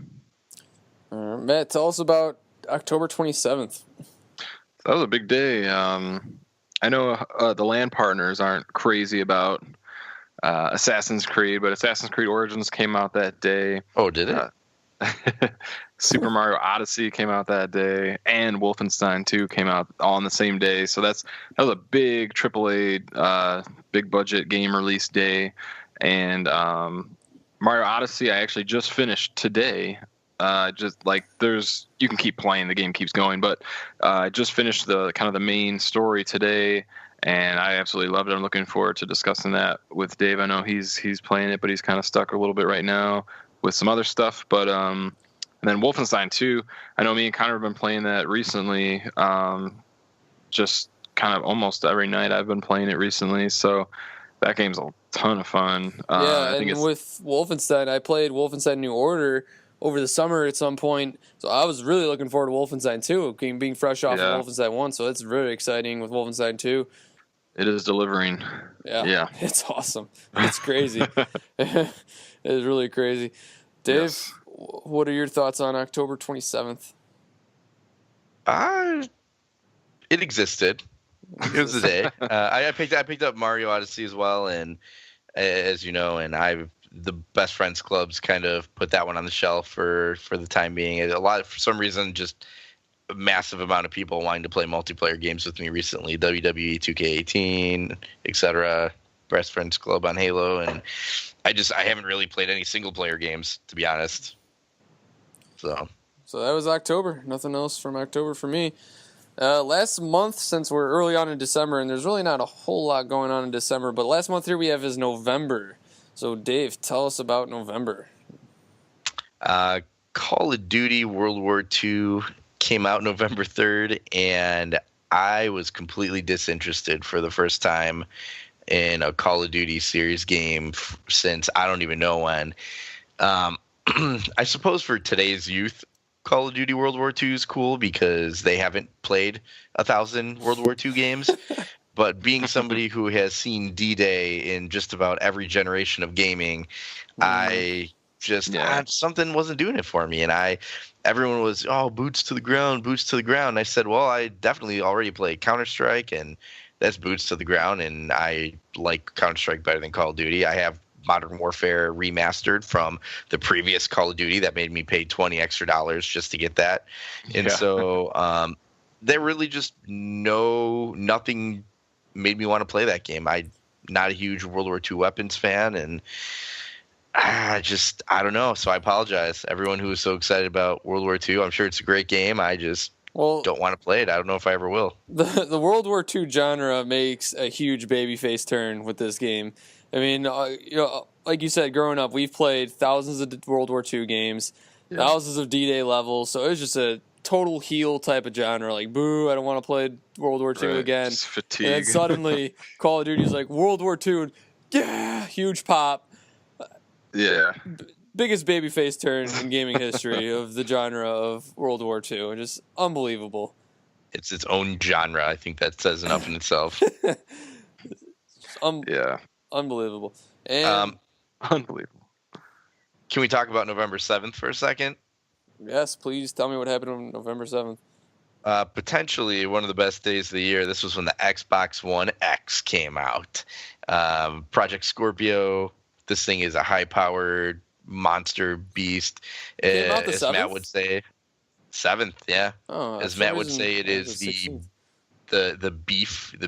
Matt, tell us about October 27th. That was a big day. I know the LAN partners aren't crazy about Assassin's Creed, but Assassin's Creed Origins came out that day. Oh, did it? Super Mario Odyssey came out that day, and Wolfenstein 2 came out all on the same day. So that was a big AAA, big budget game release day. And Mario Odyssey, I actually just finished today. You can keep playing, the game keeps going, but I just finished the kind of the main story today, and I absolutely loved it. I'm looking forward to discussing that with Dave. I know he's playing it, but he's kind of stuck a little bit right now with some other stuff. But and then Wolfenstein 2, I know me and Connor have been playing that recently. Just kind of almost every night I've been playing it recently. So that game's a ton of fun. With Wolfenstein, I played Wolfenstein New Order over the summer at some point. So I was really looking forward to Wolfenstein 2, being fresh off of Wolfenstein 1. So it's really exciting with Wolfenstein 2. It is delivering. Yeah. It's awesome. It's crazy. It's really crazy. Dave, what are your thoughts on October 27th? It existed. It was a day. I picked up Mario Odyssey as well, and as you know, and the Best Friends Clubs kind of put that one on the shelf for the time being. For some reason, just a massive amount of people wanting to play multiplayer games with me recently. WWE 2K18, etc. Best Friends Club on Halo, and I haven't really played any single player games, to be honest. So that was October. Nothing else from October for me. Last month, since we're early on in December, and there's really not a whole lot going on in December, but last month here we have is November. So Dave, tell us about November. Call of Duty World War II came out November 3rd, and I was completely disinterested for the first time in a Call of Duty series game since I don't even know when. I suppose for today's youth, Call of Duty World War II is cool because they haven't played 1,000 World War II games. But being somebody who has seen D-Day in just about every generation of gaming, I just something wasn't doing it for me. And everyone was, boots to the ground, boots to the ground. And I said, well, I definitely already played Counter-Strike, and that's boots to the ground. And I like Counter-Strike better than Call of Duty. I have Modern Warfare remastered from the previous Call of Duty that made me pay $20 extra just to get that. And so there really just nothing made me want to play that game. I'm not a huge World War II weapons fan, and I don't know. So I apologize. Everyone who was so excited about World War II, I'm sure it's a great game. I just don't want to play it. I don't know if I ever will. The World War II genre makes a huge babyface turn with this game. I mean, like you said, growing up, we've played thousands of World War II games, thousands of D-Day levels, so it was just a total heel type of genre. Like, boo, I don't want to play World War II again. Just fatigue. And then suddenly, Call of Duty's like, World War II, yeah, huge pop. Yeah. Biggest babyface turn in gaming history of the genre of World War II. Just unbelievable. It's its own genre. I think that says enough in itself. Unbelievable. And Unbelievable. Can we talk about November 7th for a second? yes, please tell me what happened on November 7th. Potentially one of the best days of the year. This was when the Xbox One X came out. Project Scorpio. This thing is a high-powered monster beast. Came out the 7th? Matt would say. 7th, yeah. Oh, as Matt would say, it is the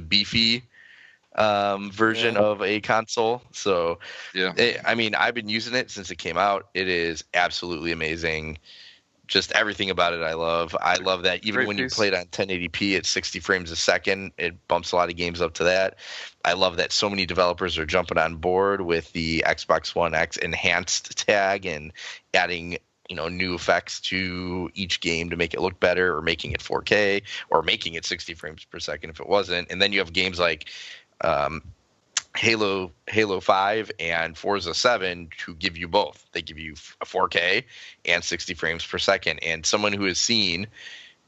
beefy version of a console. So, I've been using it since it came out. It is absolutely amazing. Just everything about it I love. I love that even when you play it on 1080p at 60 frames a second, it bumps a lot of games up to that. I love that so many developers are jumping on board with the Xbox One X enhanced tag and adding new effects to each game to make it look better, or making it 4K, or making it 60 frames per second if it wasn't. And then you have games like Halo 5 and Forza 7 to give you both. They give you a 4K and 60 frames per second. And someone who has seen,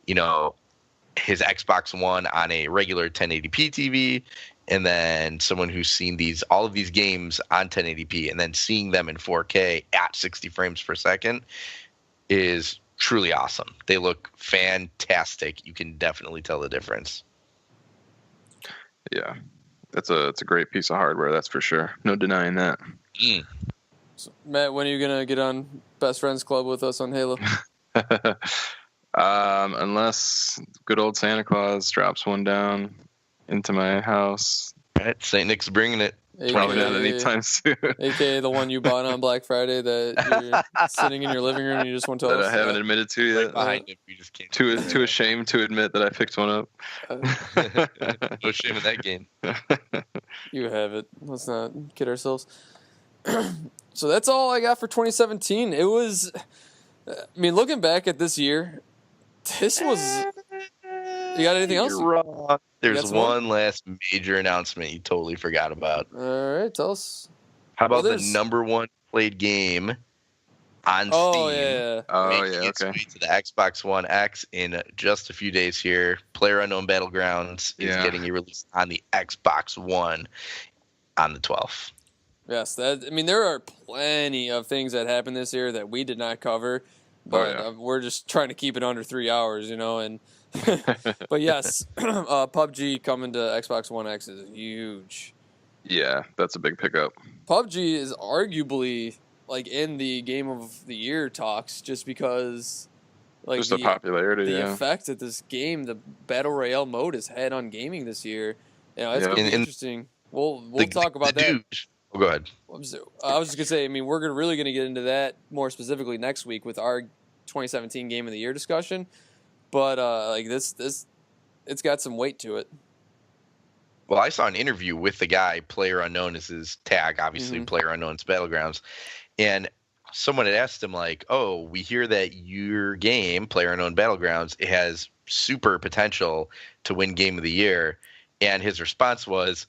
his Xbox One on a regular 1080p TV, and then someone who's seen all of these games on 1080p and then seeing them in 4K at 60 frames per second is truly awesome. They look fantastic. You can definitely tell the difference. Yeah. It's a great piece of hardware, that's for sure. No denying that. So, Matt, when are you gonna get on Best Friends Club with us on Halo? Unless good old Santa Claus drops one down into my house. All right, St. Nick's bringing it. Probably not anytime soon. AKA the one you bought on Black Friday that you're sitting in your living room and you just want to tell us. I haven't admitted to yet. Behind him, you just can't. Too ashamed to admit that I picked one up. No shame in that game. You have it. Let's not kid ourselves. So that's all I got for 2017. It was, looking back at this year, this was. You got anything else? You're wrong. There's one last major announcement you totally forgot about. All right, tell us. How about the number one played game on Steam? Oh, yeah. Making its way to the Xbox One X in just a few days here. PlayerUnknown Battlegrounds is getting released on the Xbox One on the 12th. Yes, there are plenty of things that happened this year that we did not cover, but we're just trying to keep it under 3 hours, and but yes, PUBG coming to Xbox One X is huge. Yeah, that's a big pickup. PUBG is arguably in the game of the year talks, just because just the popularity, the effect that this game, the battle royale mode, has had on gaming this year. It's gonna be interesting. We'll talk about that. Go ahead. I was just gonna say, we're really gonna get into that more specifically next week with our 2017 Game of the Year discussion. But this, it's got some weight to it. Well, I saw an interview with the guy. PlayerUnknown is his tag, obviously. PlayerUnknown's Battlegrounds, and someone had asked him "Oh, we hear that your game, PlayerUnknown Battlegrounds, it has super potential to win Game of the Year," and his response was,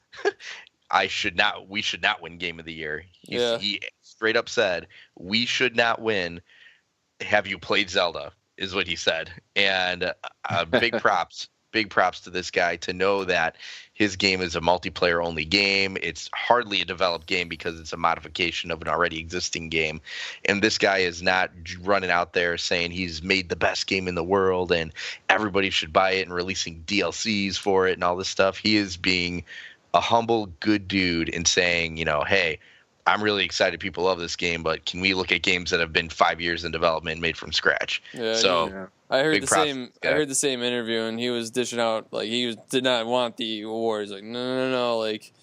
"We should not win Game of the Year." He straight up said, "We should not win. Have you played Zelda?" is what he said. And big props to this guy to know that his game is a multiplayer only game. It's hardly a developed game because it's a modification of an already existing game. And this guy is not running out there saying he's made the best game in the world and everybody should buy it and releasing DLCs for it and all this stuff. He is being a humble, good dude and saying, hey, I'm really excited people love this game, but can we look at games that have been 5 years in development made from scratch? Yeah, so I heard the same interview, and he was dishing out like did not want the awards. Like no, like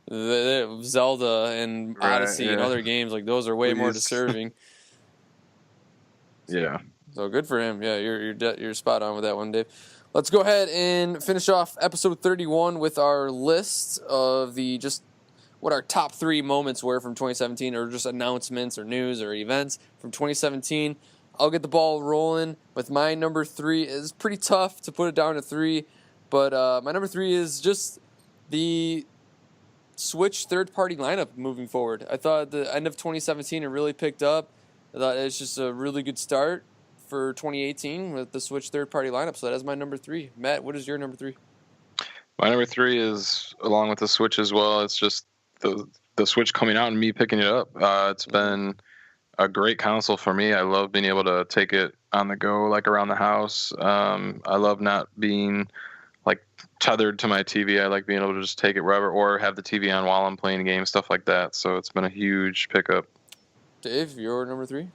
the Zelda and Odyssey and other games like those are way more deserving. Yeah. So good for him. Yeah, you're spot on with that one, Dave. Let's go ahead and finish off episode 31 with our list of what our top 3 moments were from 2017, or just announcements or news or events from 2017. I'll get the ball rolling with my number 3. It's pretty tough to put it down to 3, but my number 3 is just the Switch third-party lineup moving forward. I thought at the end of 2017 it really picked up. I thought it's just a really good start for 2018 with the Switch third-party lineup, so that is my number 3. Matt, what is your number 3? My number 3 is, along with the Switch as well, it's just the Switch coming out and me picking it up. It's been a great console for me. I love being able to take it on the go, like around the house. I love not being like tethered to my TV. I like being able to just take it wherever, or have the TV on while I'm playing a game, stuff like that. So it's been a huge pickup. Dave, your number 3?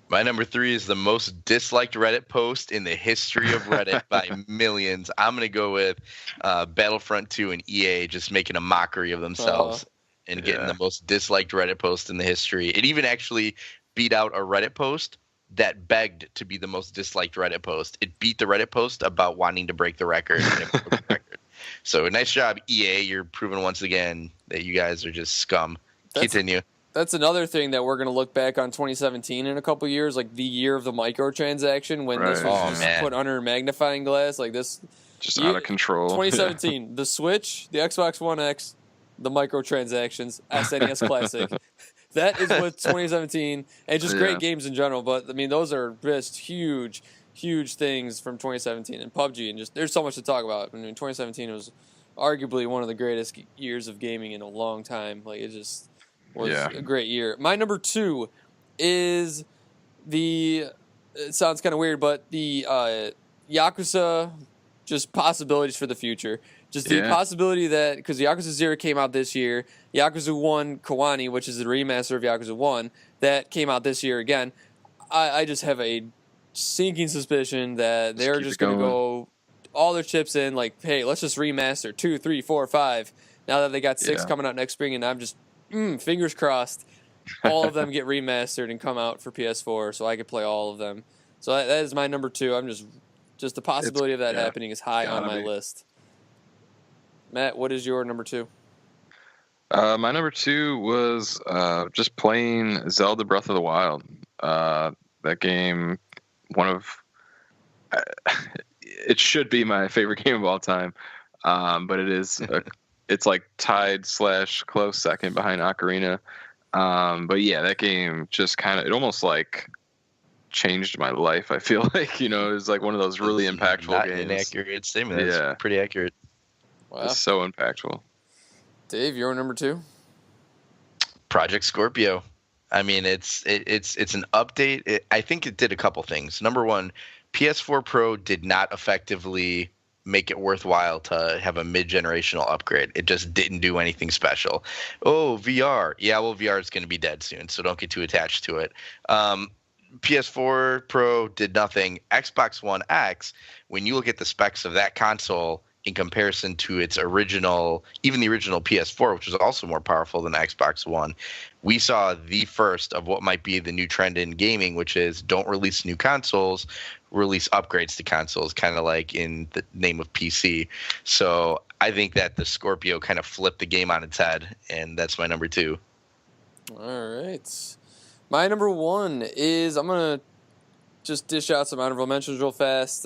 My number 3 is the most disliked Reddit post in the history of Reddit by millions. I'm going to go with Battlefront 2 and EA just making a mockery of themselves and getting the most disliked Reddit post in the history. It even actually beat out a Reddit post that begged to be the most disliked Reddit post. It beat the Reddit post about wanting to break the record. And it broke the record. So nice job, EA. You're proving once again that you guys are just scum. Continue. That's another thing that we're going to look back on 2017 in a couple years, like the year of the microtransaction when this was put under a magnifying glass, like this. Just out of control. 2017, the Switch, the Xbox One X, the microtransactions, SNES Classic. That is what 2017, and just great games in general. But, I mean, those are just huge things from 2017. And PUBG, and just there's so much to talk about. I mean, 2017 was arguably one of the greatest years of gaming in a long time. Like, it just was a great year. My number 2 is it sounds kind of weird, but the Yakuza, just possibilities for the future. Just the possibility that, because Yakuza 0 came out this year, Yakuza 1 Kiwami, which is the remaster of Yakuza 1, that came out this year again. I just have a sinking suspicion that they're just going to go all their chips in, like, hey, let's just remaster 2, 3, 4, 5. Now that they got 6 coming out next spring, and I'm just, fingers crossed, all of them get remastered and come out for PS4 so I could play all of them. So that is my number 2. I'm just the possibility of that happening is high on my list. Matt, what is your number 2? My number 2 was just playing Zelda Breath of the Wild. That game, it should be my favorite game of all time, but it is. It's like tied / close second behind Ocarina. But yeah, that game just it almost like changed my life. I feel like, it was like one of those really impactful not games. An inaccurate statement. That's pretty accurate. Wow. It's so impactful. Dave, your number 2? Project Scorpio. I mean, it's an update. I think it did a couple things. Number 1, PS4 Pro did not effectively make it worthwhile to have a mid-generational upgrade. It just didn't do anything special. Oh, VR. Yeah, well, VR is going to be dead soon, so don't get too attached to it. PS4 Pro did nothing. Xbox One X, when you look at the specs of that console in comparison to its original, even the original PS4, which was also more powerful than Xbox One, we saw the first of what might be the new trend in gaming, which is don't release new consoles, release upgrades to consoles, kind of like in the name of PC. So I think that the Scorpio kind of flipped the game on its head, and that's my number 2. All right. My number 1 is, I'm going to just dish out some honorable mentions real fast.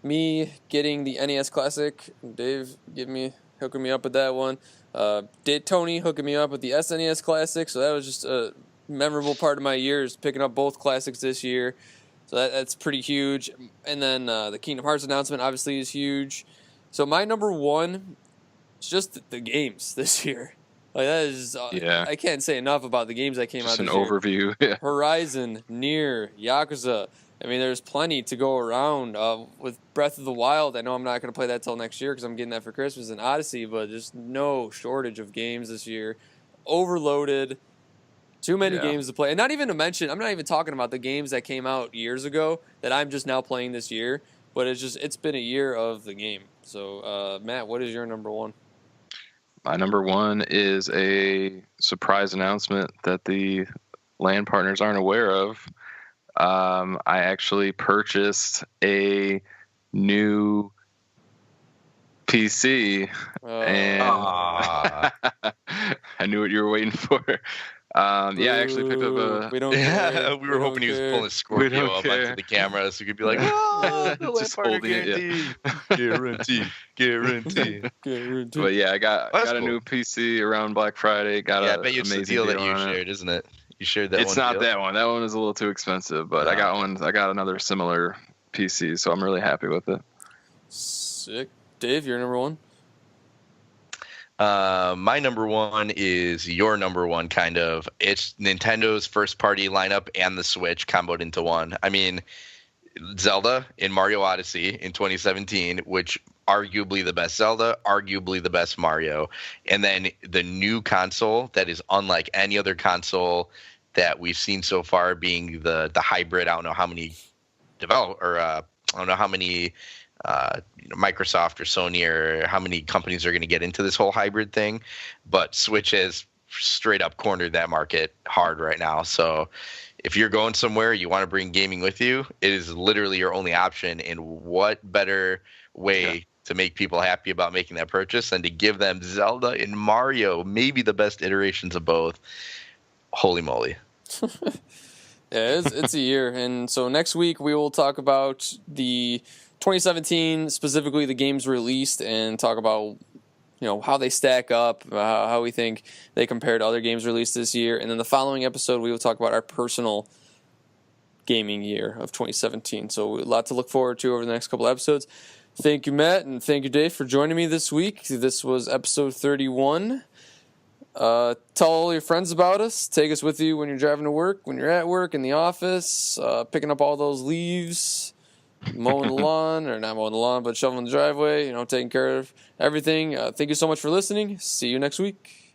Me getting the NES Classic, Dave hooking me up with that one. Tony hooking me up with the SNES Classic, so that was just memorable part of my year is picking up both classics this year. So that's pretty huge. And then the Kingdom Hearts announcement obviously is huge. So my number one is just the games this year. Like that is, I can't say enough about the games that came out this year. Just an overview. Yeah. Horizon, Nier, Yakuza. I mean, there's plenty to go around. With Breath of the Wild, I know I'm not going to play that till next year because I'm getting that for Christmas, and Odyssey, but there's no shortage of games this year. Overloaded. Too many games to play. And not even to mention, I'm not even talking about the games that came out years ago that I'm just now playing this year, but it's been a year of the game. So, Matt, what is your number one? My number one is a surprise announcement that the LAN partners aren't aware of. I actually purchased a new PC, and I knew what you were waiting for. I actually picked up a. We don't care. We were hoping he was pulling Scorpio up onto the camera so we could be like, the just holding it. Guarantee. But yeah, I got a new PC around Black Friday. I bet you it's the deal that you shared, isn't it? You shared that. It's not that one. That one is a little too expensive, but I got one. I got another similar PC, so I'm really happy with it. Sick, Dave. You're number one. My number one is your number one, kind of. It's Nintendo's first party lineup and the Switch comboed into one. I mean, Zelda in Mario Odyssey in 2017, which arguably the best Zelda, arguably the best Mario. And then the new console that is unlike any other console that we've seen so far, being the hybrid. I don't know how many I don't know how many Microsoft or Sony or how many companies are going to get into this whole hybrid thing, but Switch has straight up cornered that market hard right now. So if you're going somewhere, you want to bring gaming with you, it is literally your only option. And what better way to make people happy about making that purchase than to give them Zelda and Mario, maybe the best iterations of both. Holy moly. It's a year. And so next week we will talk about the 2017, specifically the games released, and talk about how they stack up, how we think they compare to other games released this year. And then the following episode, we will talk about our personal gaming year of 2017. So a lot to look forward to over the next couple episodes. Thank you, Matt, and thank you, Dave, for joining me this week. This was episode 31. Tell all your friends about us. Take us with you when you're driving to work, when you're at work, in the office, picking up all those leaves, mowing the lawn, or not mowing the lawn, but shoveling the driveway, taking care of everything. Thank you so much for listening. See you next week.